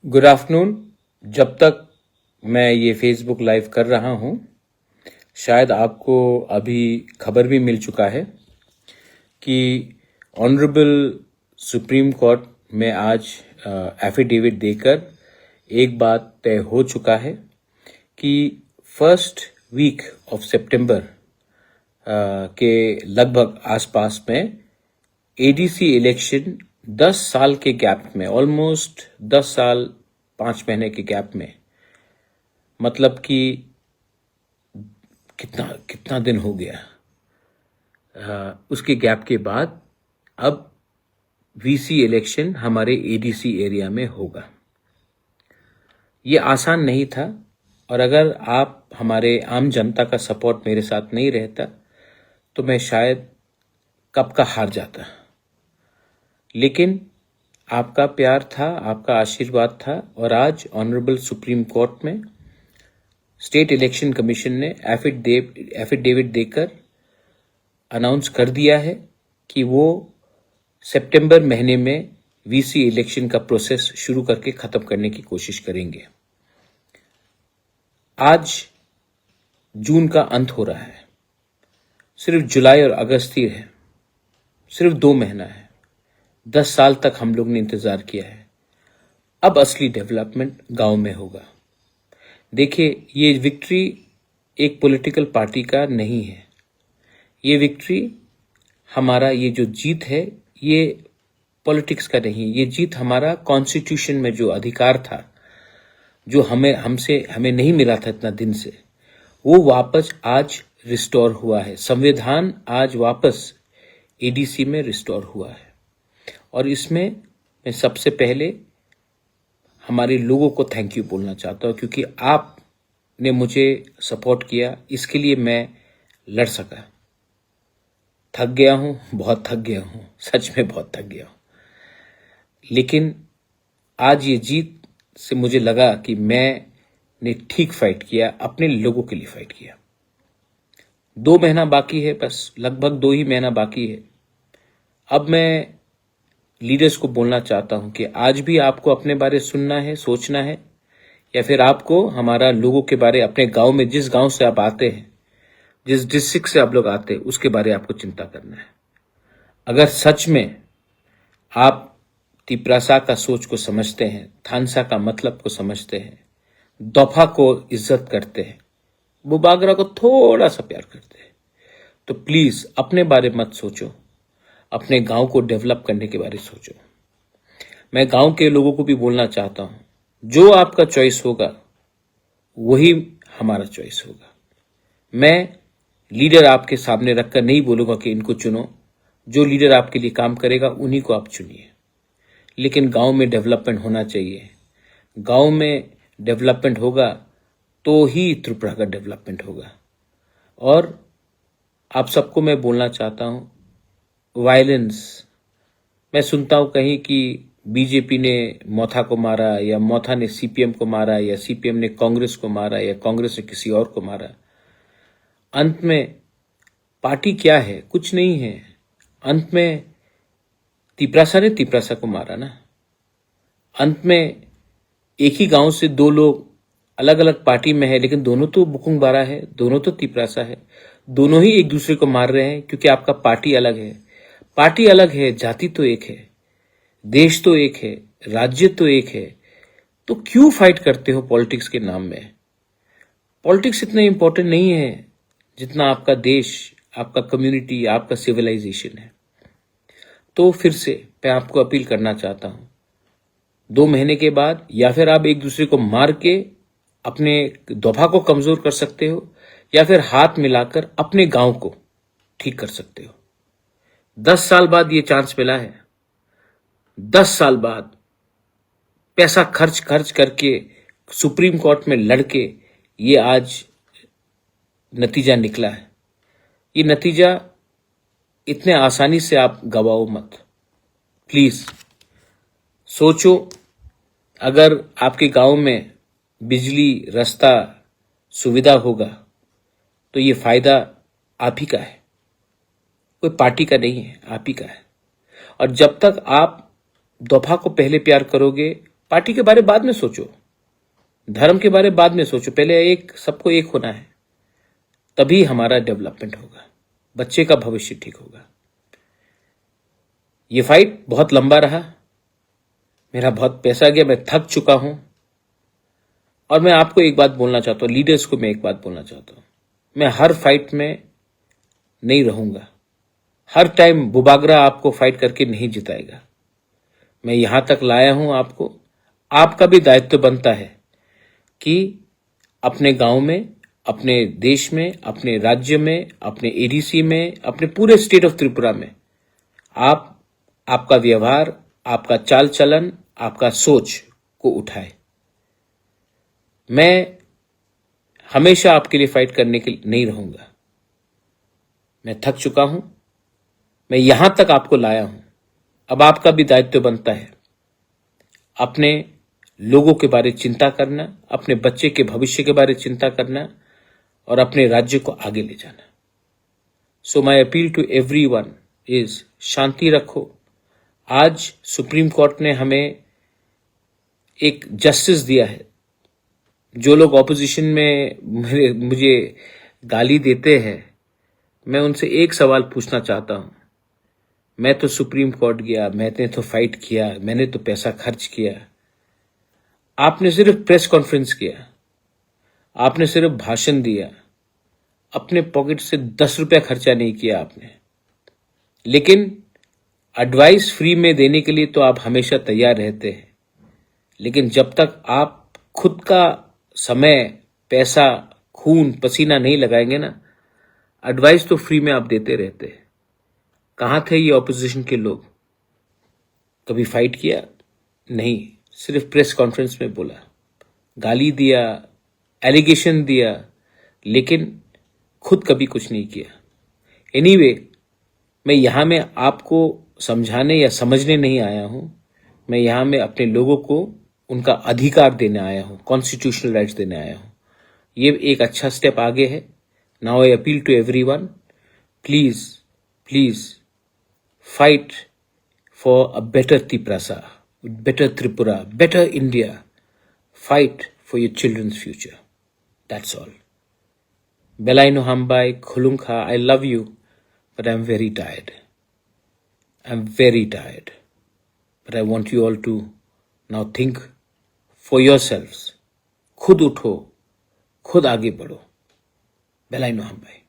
Good afternoon. जब तक मैं ये फेसबुक लाइव कर रहा हूँ, शायद आपको अभी खबर भी मिल चुका है कि ऑनरेबल सुप्रीम कोर्ट में आज एफिडेविट देकर एक बात तय हो चुका है कि फर्स्ट वीक ऑफ सितंबर के लगभग आसपास में एडीसी इलेक्शन 10 साल के गैप में, ऑलमोस्ट 10 साल 5 महीने के गैप में, मतलब कि कितना कितना दिन हो गया, उसके गैप के बाद अब वीसी इलेक्शन हमारे एडीसी एरिया में होगा। ये आसान नहीं था और अगर आप हमारे आम जनता का सपोर्ट मेरे साथ नहीं रहता तो मैं शायद कब का हार जाता। लेकिन आपका प्यार था, आपका आशीर्वाद था और आज ऑनरेबल सुप्रीम कोर्ट में स्टेट इलेक्शन कमीशन ने एफिडेविट देकर अनाउंस कर दिया है कि वो सितंबर महीने में वीसी इलेक्शन का प्रोसेस शुरू करके खत्म करने की कोशिश करेंगे। आज जून का अंत हो रहा है, सिर्फ जुलाई और अगस्त ही है, सिर्फ 2 महीना है। 10 साल तक हम लोग ने इंतजार किया है। अब असली डेवलपमेंट गांव में होगा। देखिए, ये विक्ट्री एक पॉलिटिकल पार्टी का नहीं है। ये विक्ट्री हमारा, ये जो जीत है, ये पॉलिटिक्स का नहीं। ये जीत हमारा कॉन्स्टिट्यूशन में जो अधिकार था, जो हमें नहीं मिला था इतना दिन से, वो वापस आज रिस्टोर हुआ है। संविधान आज वापस एडीसी में रिस्टोर हुआ है और इसमें मैं सबसे पहले हमारे लोगों को थैंक यू बोलना चाहता हूँ, क्योंकि आपने मुझे सपोर्ट किया, इसके लिए मैं लड़ सका। थक गया हूँ, बहुत थक गया हूँ, सच में बहुत थक गया हूँ। लेकिन आज ये जीत से मुझे लगा कि मैंने ठीक फाइट किया, अपने लोगों के लिए फाइट किया। 2 महीना बाकी है, बस लगभग 2 ही महीना बाकी है। अब मैं लीडर्स को बोलना चाहता हूं कि आज भी आपको अपने बारे सुनना है, सोचना है, या फिर आपको हमारा लोगों के बारे, अपने गांव में, जिस गांव से आप आते हैं, जिस डिस्ट्रिक्ट से आप लोग आते हैं, उसके बारे आपको चिंता करना है। अगर सच में आप तिप्रासा का सोच को समझते हैं, थानसा का मतलब को समझते हैं, दोफा को इज्जत करते हैं, बुबागरा को थोड़ा सा प्यार करते हैं, तो प्लीज अपने बारे मत सोचो, अपने गांव को डेवलप करने के बारे में सोचो। मैं गांव के लोगों को भी बोलना चाहता हूं, जो आपका चॉइस होगा वही हमारा चॉइस होगा। मैं लीडर आपके सामने रखकर नहीं बोलूंगा कि इनको चुनो। जो लीडर आपके लिए काम करेगा उन्हीं को आप चुनिए। लेकिन गांव में डेवलपमेंट होना चाहिए। गांव में डेवलपमेंट होगा तो ही त्रिपुरा का डेवलपमेंट होगा। और आप सबको मैं बोलना चाहता हूं, वायलेंस, मैं सुनता हूं कहीं कि बीजेपी ने मोथा को मारा, या मोथा ने सीपीएम को मारा, या सीपीएम ने कांग्रेस को मारा, या कांग्रेस ने किसी और को मारा। अंत में पार्टी क्या है? कुछ नहीं है। अंत में तिप्रासा ने तिप्रासा को मारा ना। अंत में एक ही गांव से 2 लोग अलग अलग पार्टी में है, लेकिन दोनों तो बुकुंग बारा है, दोनों तो तिप्रासा है, दोनों ही एक दूसरे को मार रहे हैं, क्योंकि आपका पार्टी अलग है। पार्टी अलग है, जाति तो एक है, देश तो एक है, राज्य तो एक है, तो क्यों फाइट करते हो पॉलिटिक्स के नाम में? पॉलिटिक्स इतना इंपॉर्टेंट नहीं है जितना आपका देश, आपका कम्युनिटी, आपका सिविलाइजेशन है। तो फिर से मैं आपको अपील करना चाहता हूं, 2 महीने के बाद या फिर आप एक दूसरे को मार के अपने दोफा को कमजोर कर सकते हो, या फिर हाथ मिलाकर अपने गांव को ठीक कर सकते हो। 10 साल बाद ये चांस मिला है। 10 साल बाद पैसा खर्च करके सुप्रीम कोर्ट में लड़के ये आज नतीजा निकला है। ये नतीजा इतने आसानी से आप गवाओ मत। प्लीज सोचो, अगर आपके गांव में बिजली, रास्ता, सुविधा होगा तो ये फायदा आप ही का है, कोई पार्टी का नहीं है, आप ही का है। और जब तक आप दोफा को पहले प्यार करोगे, पार्टी के बारे में बाद में सोचो, धर्म के बारे में बाद में सोचो, पहले सबको एक होना है, तभी हमारा डेवलपमेंट होगा, बच्चे का भविष्य ठीक होगा। ये फाइट बहुत लंबा रहा, मेरा बहुत पैसा गया, मैं थक चुका हूं। और मैं आपको एक बात बोलना चाहता हूं, लीडर्स को मैं एक बात बोलना चाहता हूं, मैं हर फाइट में नहीं रहूंगा, हर टाइम बुबागरा आपको फाइट करके नहीं जिताएगा। मैं यहां तक लाया हूं आपको, आपका भी दायित्व बनता है कि अपने गांव में, अपने देश में, अपने राज्य में, अपने एडीसी में, अपने पूरे स्टेट ऑफ त्रिपुरा में आपका व्यवहार, आपका चाल चलन, आपका सोच को उठाए। मैं हमेशा आपके लिए फाइट करने के लिए नहीं रहूंगा, मैं थक चुका हूं, मैं यहां तक आपको लाया हूं। अब आपका भी दायित्व बनता है अपने लोगों के बारे में चिंता करना, अपने बच्चे के भविष्य के बारे में चिंता करना और अपने राज्य को आगे ले जाना। So my appeal to everyone is शांति रखो। आज सुप्रीम कोर्ट ने हमें एक जस्टिस दिया है। जो लोग ऑपोजिशन में मुझे गाली देते हैं, मैं उनसे एक सवाल पूछना चाहता हूं। मैं तो सुप्रीम कोर्ट गया, मैंने तो फाइट किया, मैंने तो पैसा खर्च किया, आपने सिर्फ प्रेस कॉन्फ्रेंस किया, आपने सिर्फ भाषण दिया, अपने पॉकेट से 10 रुपया खर्चा नहीं किया आपने। लेकिन एडवाइस फ्री में देने के लिए तो आप हमेशा तैयार रहते हैं, लेकिन जब तक आप खुद का समय, पैसा, खून, पसीना नहीं लगाएंगे ना, एडवाइस तो फ्री में आप देते रहते हैं। कहां थे ये ऑपोजिशन के लोग? कभी फाइट किया? नहीं, सिर्फ प्रेस कॉन्फ्रेंस में बोला, गाली दिया, एलिगेशन दिया, लेकिन खुद कभी कुछ नहीं किया। एनीवे, मैं यहां में आपको समझाने या समझने नहीं आया हूं, मैं यहां में अपने लोगों को उनका अधिकार देने आया हूं, कॉन्स्टिट्यूशनल राइट्स देने आया हूं। ये एक अच्छा स्टेप आगे है। Now I appeal to everyone, please please fight for a better Tiprasa, better Tripura, better India. Fight for your children's future. That's all. Belaino Hambai, Khulungkha, I love you, but I'm very tired. I'm very tired. But I want you all to now think for yourselves. खुद उठो, खुद आगे बढ़ो। Belaino Hambai.